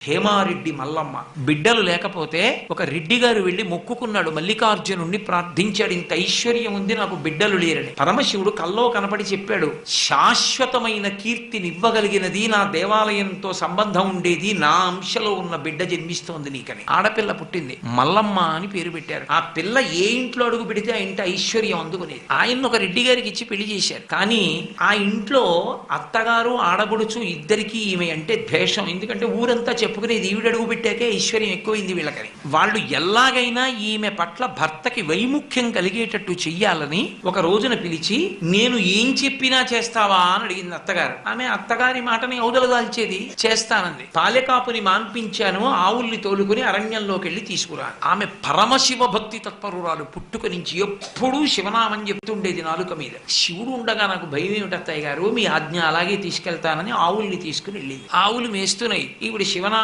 హేమారెడ్డి మల్లమ్మ. బిడ్డలు లేకపోతే ఒక రెడ్డి గారు వెళ్లి మొక్కుకున్నాడు, మల్లికార్జునుణ్ణి ప్రార్థించాడు, ఇంత ఐశ్వర్యం ఉంది నాకు బిడ్డలు లేరని. పరమశివుడు కల్లో కనపడి చెప్పాడు, శాశ్వతమైన కీర్తినివ్వగలిగినది నా దేవాలయంతో సంబంధం ఉండేది, నా అంశలో ఉన్న బిడ్డ జన్మిస్తోంది నీకని. ఆడపిల్ల పుట్టింది, మల్లమ్మ అని పేరు పెట్టారు. ఆ పిల్ల ఏ ఇంట్లో అడుగు పెడితే ఆ ఇంటి ఐశ్వర్యం అందుకునేది. ఆయన ఒక రెడ్డి గారికి ఇచ్చి పెళ్లి చేశారు. కానీ ఆ ఇంట్లో అత్తగారు ఆడబడుచు ఇద్దరికి ఈమె అంటే ద్వేషం. ఎందుకంటే ఊరంతా చెప్పుకునేది ఈవిడ అడుగు పెట్టాకే ఐశ్వర్యం ఎక్కువైంది వీళ్ళకని. వాళ్ళు ఎలాగైనా ఈమె పట్ల భర్తకి వైముఖ్యం కలిగేటట్టు చెయ్యాలని ఒక రోజున పిలిచి, నేను ఏం చెప్పినా చేస్తావా అని అడిగింది అత్తగారు. ఆమె అత్తగారి మాటని ఔదలదాల్చేది, చేస్తానంది. పాలెకాపుని మాన్పించాను, ఆవుల్ని తోలుకుని అరణ్యంలోకి వెళ్ళి తీసుకురా. ఆమె పరమశివ భక్తి తత్పరురాలు. పుట్టుక నుంచి ఎప్పుడూ శివనామని చెప్తుండేది నాలుక మీద. శివుడు ఉండగా నాకు భయం ఏమిటి అత్తయ్య గారు, మీ ఆజ్ఞ అలాగే తీసుకెళ్తానని ఆవుల్ని తీసుకుని వెళ్ళింది. ఆవులు మేస్తున్నాయి, ఈవిడ శివనామం